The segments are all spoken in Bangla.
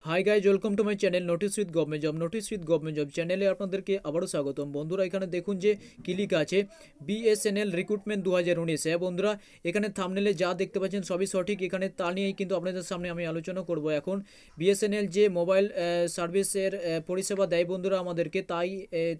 Hi guys, welcome to my channel notice with government job চ্যানেলে আপনাদেরকে আবারও স্বাগতম। বন্ধুরা, এখানে দেখুন যে কি লেখা আছে, বিএসএনএল রিক্রুটমেন্ট 2019। হ্যাঁ বন্ধুরা, এখানে থাম্বনেলে যা দেখতে পাচ্ছেন সবই সঠিক। এখানে তা নিয়েই কিন্তু আপনাদের সামনে আমি আলোচনা করব। এখন বিএসএনএল যে মোবাইল সার্ভিসের পরিষেবা দেয় বন্ধুরা আমাদেরকে,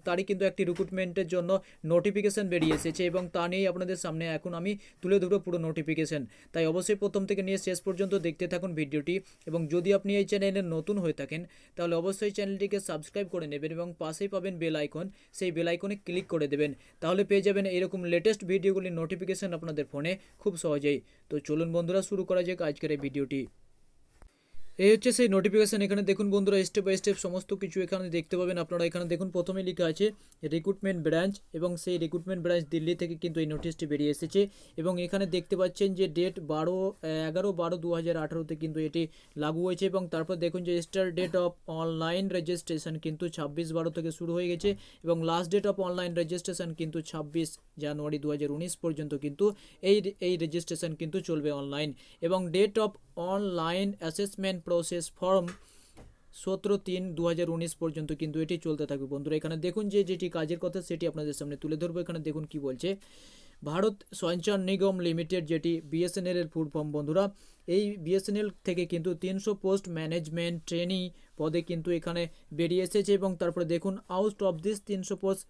তারই কিন্তু একটি রিক্রুটমেন্টের জন্য নোটিফিকেশান বেরিয়ে এসেছে এবং তা নিয়েই আপনাদের সামনে এখন আমি তুলে ধরবো পুরো নোটিফিকেশান। তাই অবশ্যই প্রথম থেকে নিয়ে শেষ পর্যন্ত দেখতে থাকুন ভিডিওটি। এবং যদি আপনি এই চ্যানেলে নতুন হয়ে থাকেন তাহলে অবশ্যই চ্যানেলটিকে সাবস্ক্রাইব করে নেবেন এবং পাশেই পাবেন বেল আইকন, সেই বেল আইকনে ক্লিক করে দেবেন। তাহলে পেয়ে যাবেন এরকম লেটেস্ট ভিডিওগুলির নোটিফিকেশান আপনাদের ফোনে খুব সহজেই। তো চলুন বন্ধুরা, শুরু করা যাক আজকের এই ভিডিওটি। এই হচ্ছে সেই নোটিফিকেশান। এখানে দেখুন বন্ধুরা, স্টেপ বাই স্টেপ সমস্ত কিছু এখানে দেখতে পাবেন আপনারা। এখানে দেখুন প্রথমে লেখা আছে রিক্রুটমেন্ট ব্রাঞ্চ, এবং সেই রিক্রুটমেন্ট ব্রাঞ্চ দিল্লি থেকে কিন্তু এই নোটিশটি বেরিয়ে এসেছে। এবং এখানে দেখতে পাচ্ছেন যে ডেট 11/12/2018 কিন্তু এটি লাগু হয়েছে। এবং তারপর দেখুন যে start date of online registration কিন্তু 26/12 থেকে শুরু হয়ে গেছে এবং last date of online registration কিন্তু 26 জানুয়ারি 2019 পর্যন্ত কিন্তু এই রেজিস্ট্রেশন কিন্তু চলবে অনলাইন। এবং date of online assessment process form 17/3/2019 পর্যন্ত কিন্তু এটি চলতে থাকবে। বন্ধুরা, এখানে দেখুন যে যেটি কাজের কথা সেটি আপনাদের সামনে তুলে ধরবো। এখানে দেখুন কি বলছে, ভারত সঞ্চার নিগম লিমিটেড, যেটি বিএসএনএল এর ফুল ফর্ম বন্ধুরা। এই বিএসএনএল থেকে কিন্তু 300 পোস্ট ম্যানেজমেন্ট ট্রেনি পদে কিন্তু এখানে বেরিয়ে এসেছে। এবং তারপরে দেখুন out of this 300 post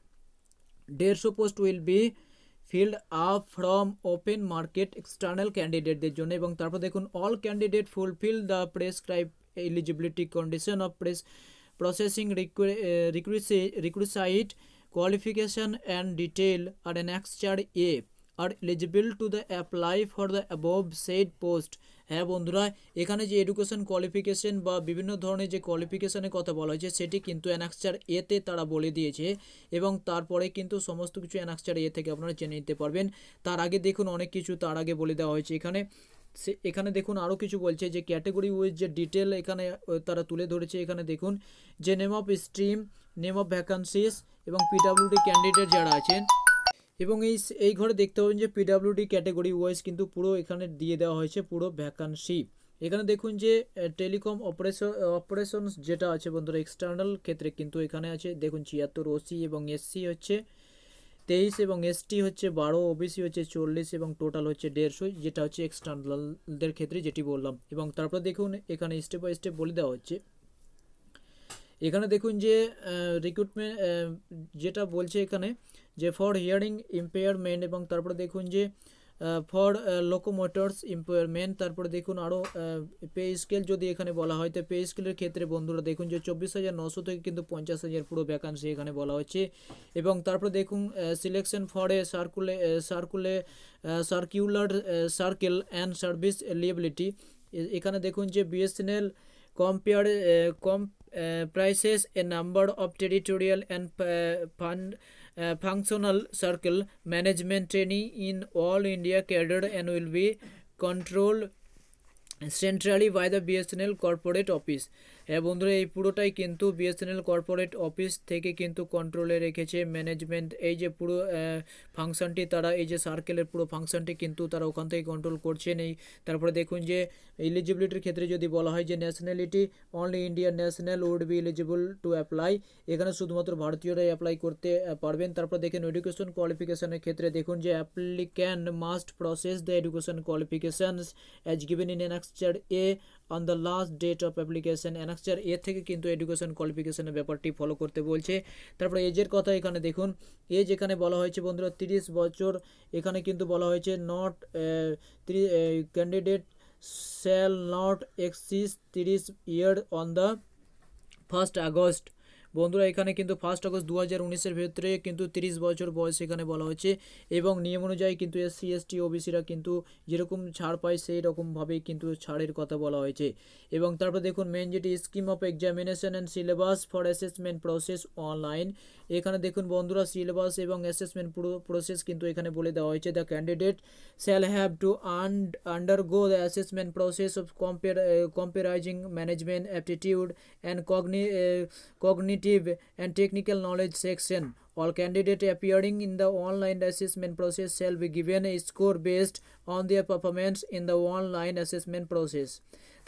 150 post will be filled up from open market external ক্যান্ডিডেটদের জন্য। এবং তারপর দেখুন all candidate fulfil the prescribe eligibility condition of processing requisite qualification and detail are annexed A are eligible to the apply for the above said post। হ্যাঁ বন্ধুরা, এখানে যে এডুকেশন কোয়ালিফিকেশন বা বিভিন্ন ধরনের যে কোয়ালিফিকেশনের কথা বলা হয়েছে সেটি কিন্তু অ্যানেক্সার এতে তারা বলে দিয়েছে। এবং তারপরে কিন্তু সমস্ত কিছু অ্যানেক্সার এ থেকে আপনারা জেনে নিতে পারবেন। তার আগে দেখুন অনেক কিছু তার আগে বলে দেওয়া হয়েছে। এখানে দেখুন আরও কিছু বলছে যে ক্যাটেগরি ওয়াইজ যে ডিটেল এখানে তারা তুলে ধরেছে। এখানে দেখুন যে name of stream, name of vacancies এবং পিডাব্লিউডি ক্যান্ডিডেট যারা আছেন। এবং এই ঘরে দেখতে পাবেন যে পিডাব্লিউডি ক্যাটেগরি ওয়াইজ কিন্তু পুরো এখানে দিয়ে দেওয়া হয়েছে পুরো ভ্যাকান্সি। এখানে দেখুন যে টেলিকম অপারেশনস যেটা আছে বন্ধুরা এক্সটার্নাল ক্ষেত্রে কিন্তু এখানে আছে দেখুন 76 ওসি এবং এসসি হচ্ছে 23 এবং এসটি হচ্ছে 12, ওবিসি হচ্ছে 40 এবং টোটাল হচ্ছে 150, যেটা হচ্ছে এক্সটার্নালদের ক্ষেত্রে যেটি বললাম। এবং তারপর দেখুন এখানে স্টেপ বাই স্টেপ বলে দেওয়া হচ্ছে। এখানে দেখুন যে রিক্রুটমেন্ট যেটা বলছে এখানে যে ফর হিয়ারিং ইম্পেয়ারমেন্ট, এবং তারপরে দেখুন যে ফর লোকোমোটরস ইম্পেয়ারমেন্ট। তারপরে দেখুন আরও পে স্কেল যদি এখানে বলা হয় তো পে স্কেলের ক্ষেত্রে বন্ধুরা দেখুন যে 24,900 থেকে কিন্তু 50,000 পুরো ভ্যাকান্সি এখানে বলা হচ্ছে। এবং তারপরে দেখুন selection for a circular circle and service liability. এখানে দেখুন যে BSNL comprises a number of territorial and functional circle management training in all India cadre and will be controlled centrally by the BSNL corporate office. হ্যাঁ বন্ধুরা, এই পুরোটাই কিন্তু বিএসএনএল কর্পোরেট অফিস থেকে কিন্তু কন্ট্রোলে রেখেছে ম্যানেজমেন্ট। এই যে পুরো ফাংশনটি তারা এই যে সার্কেলের পুরো ফাংশনটি কিন্তু তারা ওখান থেকে কন্ট্রোল করছেন। তারপরে দেখুন যে এলিজিবিলিটির ক্ষেত্রে যদি বলা হয় যে nationality only Indian national would be eligible to apply, এখানে শুধুমাত্র ভারতীয়রাই অ্যাপ্লাই করতে পারবেন। তারপর দেখেন এডুকেশন কোয়ালিফিকেশনের ক্ষেত্রে দেখুন যে applicant must process the education qualifications as given in annexure A on the last date of application. Annexure A থেকে কিন্তু এডুকেশন কোয়ালিফিকেশনের ব্যাপারটি ফলো করতে বলছে। তারপরে এজের কথা এখানে দেখুন, এজ এখানে বলা হয়েছে বন্ধুরা 30 বছর। এখানে কিন্তু বলা হয়েছে not candidate shall not exceed 30 year on the 1 August. বন্ধুরা, এখানে কিন্তু 1 আগস্ট 2019-এর ভেতরে কিন্তু 30 বছর বয়স এখানে বলা হয়েছে। এবং নিয়ম অনুযায়ী কিন্তু এসসি এসটি ওবিসিরা কিন্তু যেরকম ছাড় পায় সেই রকমভাবেই কিন্তু ছাড়ের কথা বলা হয়েছে। এবং তারপর দেখুন মেন যেটি scheme of examination and syllabus for assessment process online. এখানে দেখুন বন্ধুরা সিলেবাস এবং অ্যাসেসমেন্ট পুরো প্রসেস কিন্তু এখানে বলে দেওয়া হয়েছে। The candidate shall have to undergo the assessment process of comprising management aptitude and cognitive and technical knowledge section. All candidates appearing in the online assessment process shall be given a score based on their performance in the online assessment process.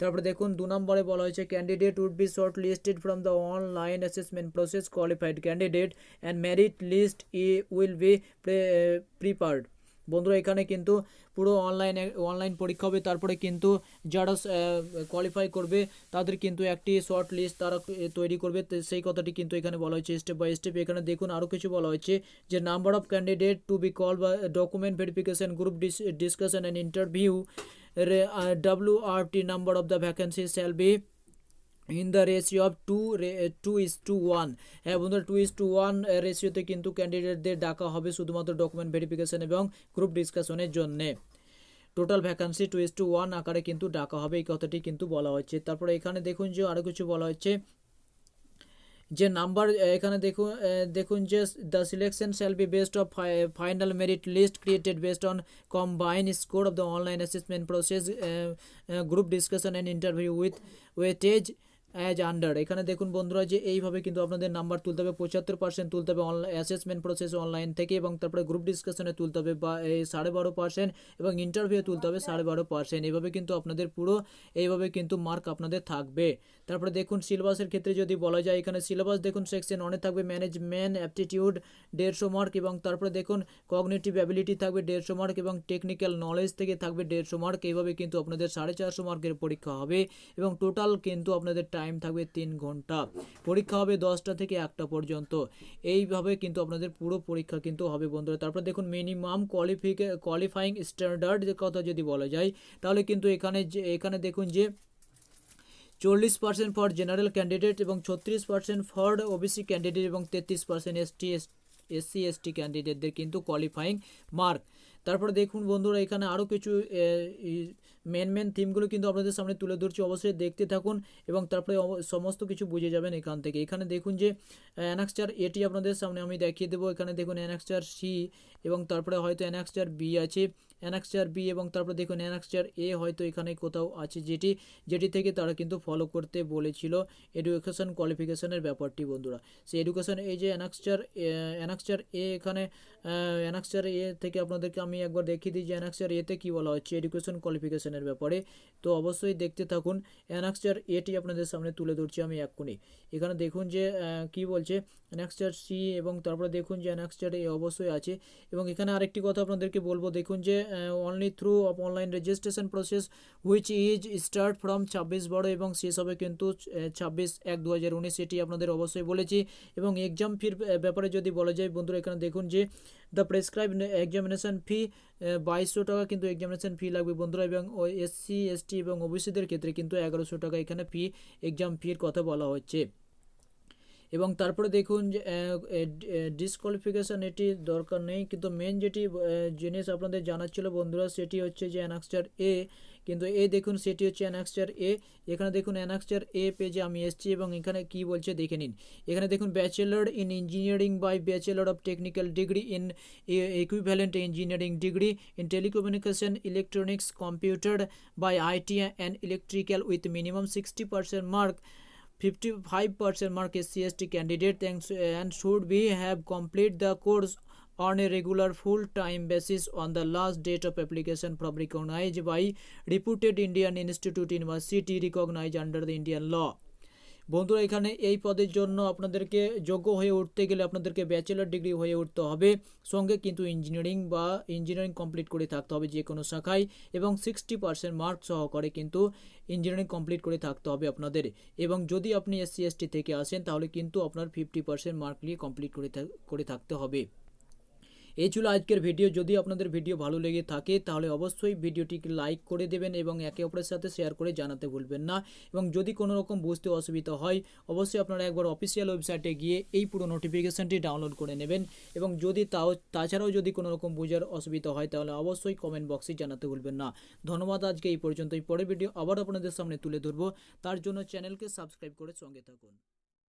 তারপরে দেখুন 2 নম্বরে বলা হয়েছে candidate would be short listed from the online assessment process, qualified candidate and merit list will be prepared. বন্ধুরা এখানে কিন্তু পুরো অনলাইন পরীক্ষা হবে, তারপরে কিন্তু যারা কোয়ালিফাই করবে তাদের কিন্তু একটি শর্ট লিস্ট তারা তৈরি করবে, সেই কথাটি কিন্তু এখানে বলা হয়েছে স্টেপ বাই স্টেপ। এখানে দেখুন আরও কিছু বলা হয়েছে যে number of candidate to be call বা document verification, group discussion and interview, WRT number of the vacancies shall be in the ratio of 2:1। হ্যাঁ বন্ধুরা 2:1 রেশিওতে কিন্তু ক্যান্ডিডেটদের ডাকা হবে শুধুমাত্র ডকুমেন্ট ভেরিফিকেশন এবং গ্রুপ ডিসকাশনের জন্যে। টোটাল ভ্যাকান্সি 2:1 আকারে কিন্তু ডাকা হবে, এই কথাটি কিন্তু বলা হচ্ছে। তারপরে এখানে দেখুন যে আরও কিছু বলা হচ্ছে যে নাম্বার, এখানে দেখুন যে the selection shall be based of final merit list created based on combine score of the online assessment process, group discussion and interview with weightage as under. এখানে দেখুন বন্ধুরা যে এইভাবে কিন্তু আপনাদের নাম্বার তুলতে হবে, 75% তুলতে হবে অনলাইন অ্যাসেসমেন্ট প্রসেস অনলাইন থেকে, এবং তারপরে গ্রুপ ডিসকাশনে তুলতে হবে 12.5% এবং ইন্টারভিউ তুলতে হবে 12.5%। এইভাবে কিন্তু আপনাদের পুরো এইভাবে কিন্তু মার্ক আপনাদের থাকবে। তারপরে দেখুন সিলেবাসের ক্ষেত্রে যদি বলা যায়, এখানে সিলেবাস দেখুন সেকশন 1 থাকবে ম্যানেজমেন্ট অ্যাপটিটিউড 150 মার্ক, এবং তারপরে দেখুন কগনিটিভ অ্যাবিলিটি থাকবে 150 মার্ক, এবং টেকনিক্যাল নলেজ থেকে থাকবে 150 মার্ক। এইভাবে কিন্তু আপনাদের 450 মার্কের পরীক্ষা হবে, এবং টোটাল কিন্তু আপনাদের টাইম থাকবে 3 ঘন্টা। পরীক্ষা হবে 10টা থেকে 1টা পর্যন্ত। এইভাবে কিন্তু আপনাদের পুরো পরীক্ষা কিন্তু হবে বন্ধুরা। তারপর দেখুন মিনিমাম কোয়ালিফাইং স্ট্যান্ডার্ড কথা যদি বলা যায়, তাহলে কিন্তু এখানে দেখুন যে 40% ফর জেনারেল ক্যান্ডিডেট এবং 36% ফর ওবিসি ক্যান্ডিডেট এবং 33% SC ST ক্যান্ডিডেটদের কিন্তু কোয়ালিফাইং মার্ক। তারপরে দেখুন বন্ধুরা এখানে আরও কিছু মেন থিমগুলো কিন্তু আপনাদের সামনে তুলে ধরছি, অবশ্যই দেখতে থাকুন এবং তারপরে সমস্ত কিছু বুঝে যাবেন এখান থেকে। এখানে দেখুন যে অ্যানাক্সচার এটি আপনাদের সামনে আমি দেখিয়ে দেবো। এখানে দেখুন অ্যানাক্সচার সি, এবং তারপরে হয়তো অ্যানাক্সচার বি আছে, অ্যানাক্সচার বি, এবং তারপরে দেখুন অ্যানাক্সচার এ হয়তো এখানে কোথাও আছে, যেটি থেকে তারা কিন্তু ফলো করতে বলেছিল এডুকেশন কোয়ালিফিকেশনের ব্যাপারটি বন্ধুরা। সেই এডুকেশন এই যে অ্যানাক্সচার এ, এখানে অ্যানাক্সচার এ থেকে আপনাদেরকে আমি একবার দেখিয়ে দিই যে অ্যানাক্সচার এতে কী বলা হচ্ছে এডুকেশন কোয়ালিফিকেশনের ব্যাপারে। তো অবশ্যই দেখতে থাকুন, অ্যানাক্সচার এটি আপনাদের সামনে তুলে ধরছি আমি এক্ষুনি। এখানে দেখুন যে কি বলছে অ্যানাক্সচার সি, এবং তারপরে দেখুন যে অ্যানাক্সচার এ অবশ্যই আছে। এবং এখানে আরেকটি কথা আপনাদেরকে বলবো, দেখুন যে only through of online registration process which is start from 26/12 এবং শেষ হবে কিন্তু 26/1/2019, এটি আপনাদের অবশ্যই বলেছি। এবং এক্সাম ফির ব্যাপারে যদি বলা যায় বন্ধুরা, এখানে দেখুন যে দ্য প্রেসক্রাইব এক্সামিনেশন ফি 2200 টাকা কিন্তু এক্সামিনেশন ফি লাগবে বন্ধুরা, এবং SC ST এবং ওবিসিদের ক্ষেত্রে কিন্তু 1100 টাকা এখানে এক্সাম ফির কথা বলা হচ্ছে। এবং তারপরে দেখুন যে ডিসকোয়ালিফিকেশান এটি দরকার নেই, কিন্তু মেন যেটি জিনিস আপনাদের জানার ছিল বন্ধুরা সেটি হচ্ছে যে অ্যানাক্সচার এ, কিন্তু দেখুন সেটি হচ্ছে অ্যানাক্সচার এ। এখানে দেখুন অ্যানাক্সচার এ পেজে আমি এসেছি, এবং এখানে কি বলছে দেখে নিন। এখানে দেখুন bachelor in engineering by bachelor of technical degree in equivalent engineering degree in telecommunication electronics computer by IT and electrical with minimum 60% mark, 55% mark SC ST candidate and should be have complete the course on a regular full-time basis on the last date of application from recognized by reputed Indian institute university recognized under the Indian law। বন্ধুরা এখানে এই পদের জন্য আপনাদেরকে যোগ্য হয়ে উঠতে গেলে আপনাদেরকে ব্যাচেলার ডিগ্রি হয়ে উঠতে হবে, সঙ্গে কিন্তু ইঞ্জিনিয়ারিং কমপ্লিট করে থাকতে হবে যে কোনো শাখায়, এবং 60% মার্ক সহকারে কিন্তু ইঞ্জিনিয়ারিং কমপ্লিট করে থাকতে হবে আপনাদের। এবং যদি আপনি SC ST থেকে আসেন তাহলে কিন্তু আপনার 50% মার্ক নিয়ে কমপ্লিট করে থাকতে হবে। এই ছিল আজকের ভিডিও। যদি আপনাদের ভিডিও ভালো লেগে থাকে তাহলে অবশ্যই ভিডিওটিকে লাইক করে দেবেন এবং একে অপরের সাথে শেয়ার করে জানাতে ভুলবেন না। এবং যদি কোনো রকম বুঝতে অসুবিধা হয় অবশ্যই আপনারা একবার অফিসিয়াল ওয়েবসাইটে গিয়ে এই পুরো নোটিফিকেশানটি ডাউনলোড করে নেবেন। এবং যদি তাছাড়াও যদি কোনো রকম বোঝার অসুবিধা হয় তাহলে অবশ্যই কমেন্ট বক্সে জানাতে ভুলবেন না। ধন্যবাদ, আজকে এই পর্যন্তই। পরের ভিডিও আবার আপনাদের সামনে তুলে ধরবো, তার জন্য চ্যানেলকে সাবস্ক্রাইব করে সঙ্গে থাকুন।